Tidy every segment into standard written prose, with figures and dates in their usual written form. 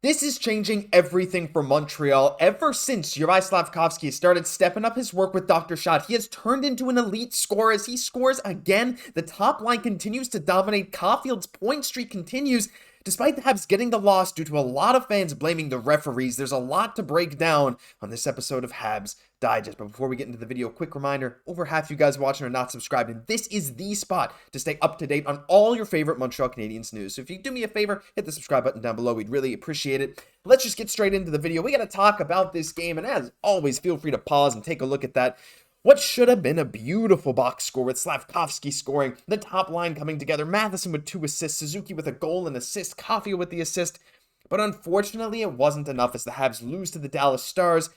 This is changing everything for Montreal. Ever since Juraj Slafkovsky started stepping up his work with Dr. Shot, he has turned into an elite scorer. As he scores again, the top line continues to dominate. Caufield's point streak continues. Despite the Habs getting the loss due to a lot of fans blaming the referees, there's a lot to break down on this episode of Habs Digest. But before we get into the video, quick reminder, over half you guys watching are not subscribed, and this is the spot to stay up to date on all your favorite Montreal Canadiens news. So if you do me a favor, hit the subscribe button down below. We'd really appreciate it. Let's just get straight into the video. We got to talk about this game, and as always, feel free to pause and take a look at that. What should have been a beautiful box score with Slafkovsky scoring, the top line coming together, Matheson with 2 assists, Suzuki with a goal and assist, Caufield with the assist. But unfortunately, it wasn't enough as the Habs lose to the Dallas Stars.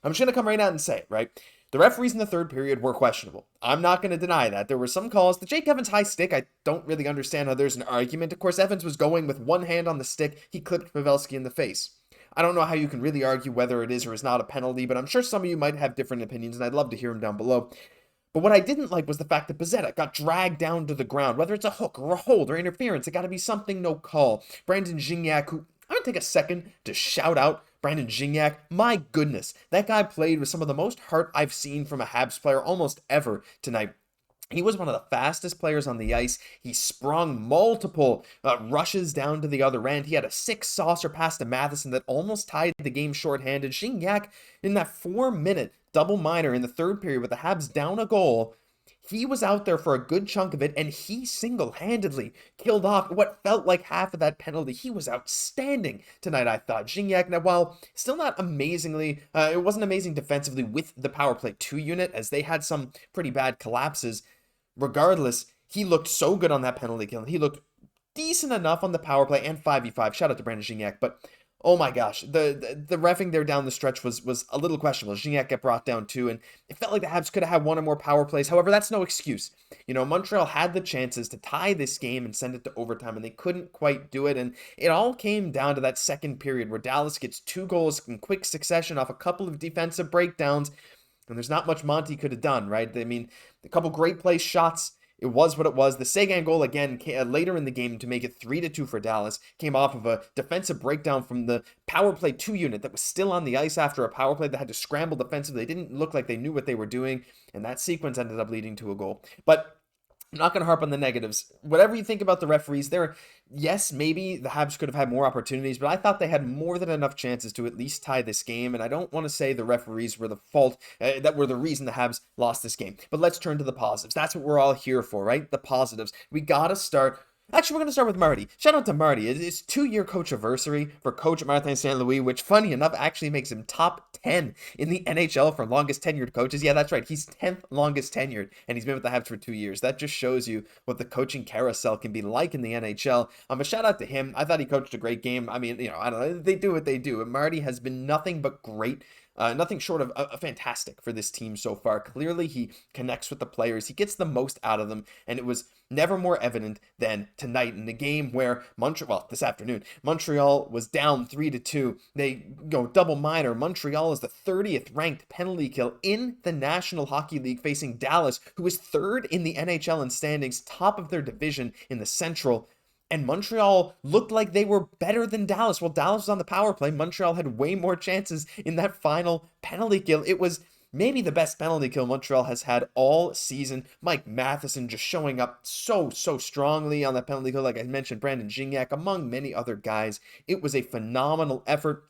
I'm just going to come right out and say it, right? The referees in the third period were questionable. I'm not going to deny that. There were some calls. The Jake Evans high stick, I don't really understand how there's an argument. Of course, Evans was going with one hand on the stick. He clipped Pavelski in the face. I don't know how you can really argue whether it is or is not a penalty, but I'm sure some of you might have different opinions, and I'd love to hear them down below. But what I didn't like was the fact that Pizzetta got dragged down to the ground. Whether it's a hook or a hold or interference, it got to be something no call. Brandon Xhekaj, who I'm going to take a second to shout out Brandon Xhekaj. My goodness, that guy played with some of the most heart I've seen from a Habs player almost ever tonight. He was one of the fastest players on the ice. He sprung multiple rushes down to the other end. He had a 6-saucer pass to Matheson that almost tied the game shorthanded. Xhekaj, in that 4-minute double minor in the third period with the Habs down a goal, he was out there for a good chunk of it, and he single-handedly killed off what felt like half of that penalty. He was outstanding tonight, I thought. Xhekaj, now, while still not amazingly, it wasn't amazing defensively with the power play 2 unit, as they had some pretty bad collapses. Regardless, he looked so good on that penalty kill. He looked decent enough on the power play and 5v5. Shout out to Brandon Xhekaj. But, oh my gosh, the reffing there down the stretch was a little questionable. Xhekaj got brought down too, and it felt like the Habs could have had one or more power plays. However, that's no excuse. You know, Montreal had the chances to tie this game and send it to overtime, and they couldn't quite do it. And it all came down to that second period where Dallas gets 2 goals in quick succession off a couple of defensive breakdowns. And there's not much Monty could have done, right? I mean, a couple great play shots. It was what it was. The Seguin goal, again, later in the game to make it 3-2 for Dallas, came off of a defensive breakdown from the power play 2 unit that was still on the ice after a power play that had to scramble defensively. They didn't look like they knew what they were doing, and that sequence ended up leading to a goal. But I'm not going to harp on the negatives. Whatever you think about the referees, yes, maybe the Habs could have had more opportunities, but I thought they had more than enough chances to at least tie this game, and I don't want to say the referees were the fault, that were the reason the Habs lost this game. But let's turn to the positives. That's what we're all here for, right? The positives. We got to start. Actually, we're going to start with Marty. Shout out to Marty. It's 2-year coach anniversary for Coach Martin St. Louis, which, funny enough, actually makes him top 10 in the NHL for longest tenured coaches. Yeah, that's right. He's 10th longest tenured, and he's been with the Habs for 2 years. That just shows you what the coaching carousel can be like in the NHL. A shout out to him. I thought he coached a great game. I mean, you know, I don't know. They do what they do. And Marty has been nothing but great. Nothing short of fantastic for this team so far. Clearly, he connects with the players. He gets the most out of them, and it was never more evident than tonight in the game where this afternoon, Montreal was down 3-2. They go double minor. Montreal is the 30th ranked penalty kill in the National Hockey League, facing Dallas, who is 3rd in the NHL in standings, top of their division in the Central. And Montreal looked like they were better than Dallas. Well, Dallas was on the power play. Montreal had way more chances in that final penalty kill. It was maybe the best penalty kill Montreal has had all season. Mike Matheson just showing up so strongly on that penalty kill. Like I mentioned, Brandon Xhekaj, among many other guys. It was a phenomenal effort.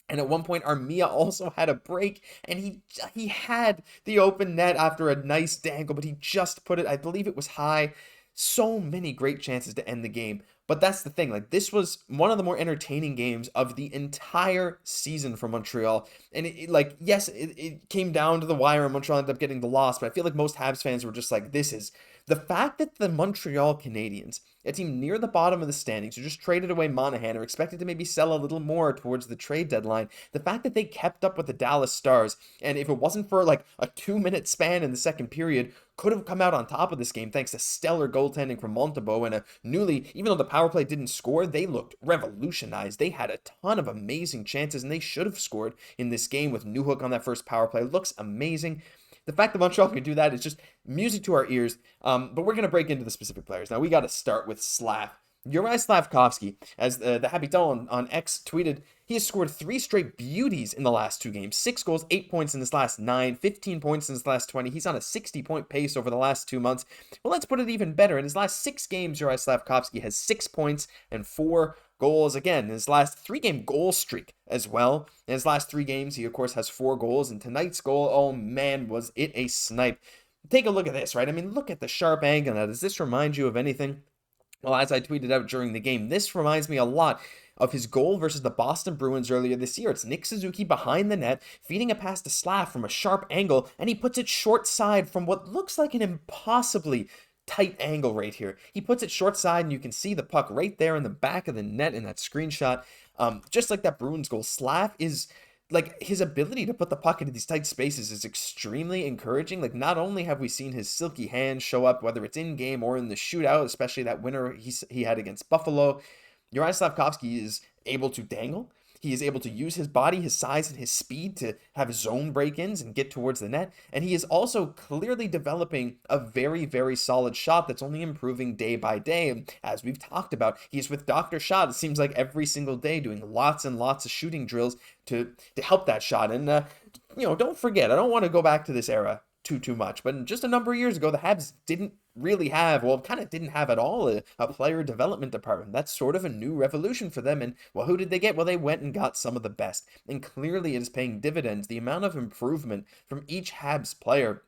And at one point, Armia also had a break, and he had the open net after a nice dangle, but he just put it, I believe it was high. So many great chances to end the game. But that's the thing, like, this was one of the more entertaining games of the entire season for Montreal. And yes, it came down to the wire and Montreal ended up getting the loss, but I feel like most Habs fans were just like, this is the fact that the Montreal Canadiens, a team near the bottom of the standings, who just traded away Monahan, are expected to maybe sell a little more towards the trade deadline. The fact that they kept up with the Dallas Stars, and if it wasn't for like a 2-minute span in the second period, could have come out on top of this game thanks to stellar goaltending from Montembeault and even though the power play didn't score, they looked revolutionized. They had a ton of amazing chances, and they should have scored in this game with Newhook on that first power play. Looks amazing. The fact that Montreal can do that is just music to our ears. But we're going to break into the specific players. Now, we got to start with Slaf. Juraj Slafkovsky, as the Habitant on X tweeted, he has scored 3 straight beauties in the last 2 games. 6 goals, 8 points in his last 9, 15 points in his last 20. He's on a 60-point pace over the last 2 months. Well, let's put it even better. In his last 6 games, Juraj Slafkovsky has 6 points and 4 goals. Again, in his last 3-game goal streak as well. In his last 3 games, he, of course, has 4 goals. And tonight's goal, oh man, was it a snipe. Take a look at this, right? I mean, look at the sharp angle. Now, does this remind you of anything? Well, as I tweeted out during the game, this reminds me a lot of his goal versus the Boston Bruins earlier this year. It's Nick Suzuki behind the net, feeding a pass to Slav from a sharp angle, and he puts it short side from what looks like an impossibly tight angle right here. He puts it short side, and you can see the puck right there in the back of the net in that screenshot. Just like that Bruins goal, Slav is... like, his ability to put the puck into these tight spaces is extremely encouraging. Like, not only have we seen his silky hands show up, whether it's in-game or in the shootout, especially that winner he had against Buffalo, Juraj Slafkovsky is able to dangle. He is able to use his body, his size, and his speed to have zone break-ins and get towards the net. And he is also clearly developing a very, very solid shot that's only improving day by day. And as we've talked about, he's with Dr. Shot, it seems like every single day, doing lots and lots of shooting drills to help that shot. And, don't forget, I don't want to go back to this era too much, but just a number of years ago, the Habs didn't really have, well, kind of didn't have at all a player development department. That's sort of a new revolution for them. And, well, who did they get? Well, they went and got some of the best. And clearly it is paying dividends. The amount of improvement from each Habs player,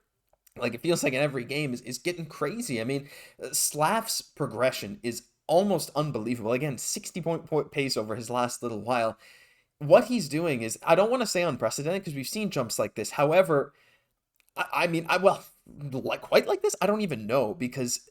like, it feels like in every game, is getting crazy. I mean, Slav's progression is almost unbelievable. Again, 60-point pace over his last little while. What he's doing is, I don't want to say unprecedented because we've seen jumps like this. However, quite like this, I don't even know, because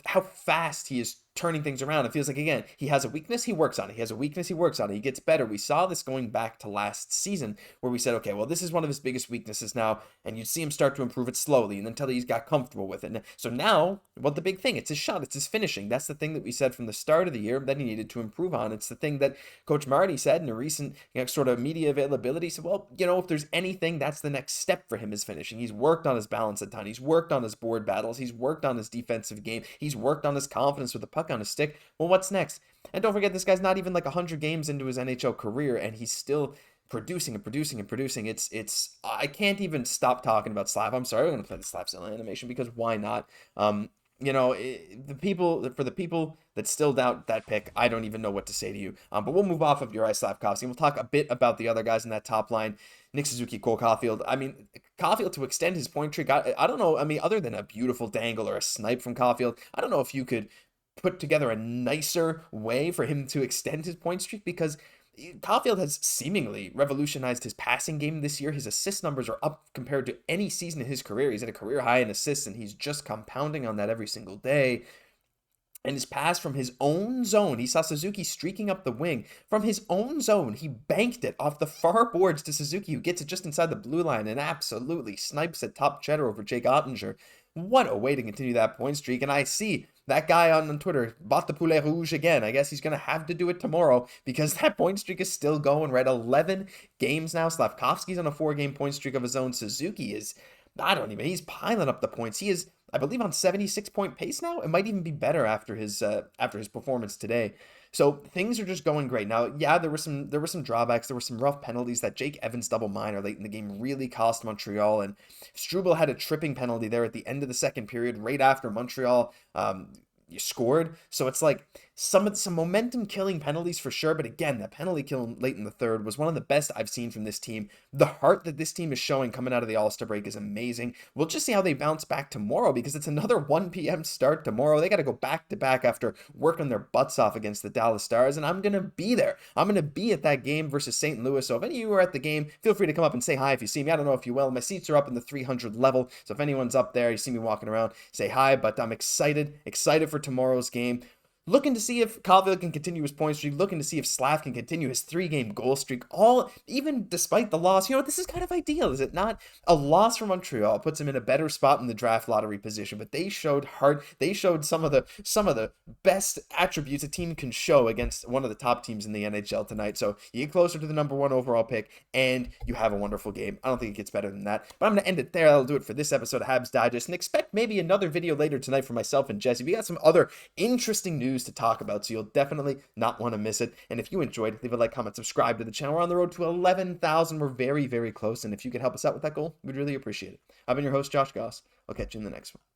how fast he is turning things around. It feels like, again, he has a weakness, he works on it. He has a weakness, he works on it. He gets better. We saw this going back to last season where we said, okay, well, this is one of his biggest weaknesses now, and you'd see him start to improve it slowly and until he's got comfortable with it. And so now, well, the big thing, it's his shot, it's his finishing. That's the thing that we said from the start of the year that he needed to improve on. It's the thing that Coach Marty said in a recent sort of media availability. He said, well, if there's anything, that's the next step for him is finishing. He's worked on his balance a ton. He's worked on his board battles. He's worked on his defensive game. He's worked on his confidence with the puck on his stick. Well, what's next? And don't forget, this guy's not even like 100 games into his NHL career, and he's still producing and producing and producing. I can't even stop talking about Slav. I'm sorry, we're going to play the Slapzilla animation because why not? The people that still doubt that pick, I don't even know what to say to you. But we'll move off of Juraj Slafkovsky and we'll talk a bit about the other guys in that top line. Nick Suzuki, Caufield. I mean, Caufield to extend his point streak, I don't know. I mean, other than a beautiful dangle or a snipe from Caufield, I don't know if you could put together a nicer way for him to extend his point streak, because Caufield has seemingly revolutionized his passing game this year. His assist numbers are up compared to any season in his career. He's at a career high in assists, and he's just compounding on that every single day. And his pass from his own zone, he saw Suzuki streaking up the wing. From his own zone, he banked it off the far boards to Suzuki, who gets it just inside the blue line and absolutely snipes at top cheddar over Jake Ottinger. What a way to continue that point streak. And I see that guy on Twitter bought the poulet rouge again. I guess he's going to have to do it tomorrow because that point streak is still going. We're at 11 games now. Slafkovsky's on a 4-game point streak of his own. Suzuki is, he's piling up the points. He is, I believe, on 76-point pace now. It might even be better after his performance today. So things are just going great. Now, yeah, there were some drawbacks. There were some rough penalties. That Jake Evans double minor late in the game really cost Montreal, and Struble had a tripping penalty there at the end of the second period, right after Montreal scored. So it's like some momentum killing penalties for sure. But again, that penalty kill late in the third was one of the best I've seen from this team. The heart that this team is showing coming out of the All-Star break is amazing. We'll just see how they bounce back tomorrow, because it's another 1 p.m. start tomorrow. They got to go back to back after working their butts off against the Dallas Stars, and I'm going to be there. I'm going to be at that game versus St. Louis. So if any of you are at the game, feel free to come up and say hi if you see me. I don't know if you will. My seats are up in the 300 level. So if anyone's up there, you see me walking around, say hi. But I'm excited for tomorrow's game. Looking to see if Caufield can continue his point streak, looking to see if Slav can continue his 3-game goal streak, even despite the loss. This is kind of ideal, is it not? A loss for Montreal puts him in a better spot in the draft lottery position, but they showed heart. They showed some of the best attributes a team can show against one of the top teams in the NHL tonight. So you get closer to the number 1 overall pick, and you have a wonderful game. I don't think it gets better than that, but I'm going to end it there. That'll do it for this episode of Habs Digest, and expect maybe another video later tonight for myself and Jesse. We got some other interesting news news to talk about, so you'll definitely not want to miss it. And if you enjoyed, leave a like, comment, subscribe to the channel. We're on the road to 11,000. We're very, very close, and if you could help us out with that goal, we'd really appreciate it. I've been your host, Josh Gosse. I'll catch you in the next one.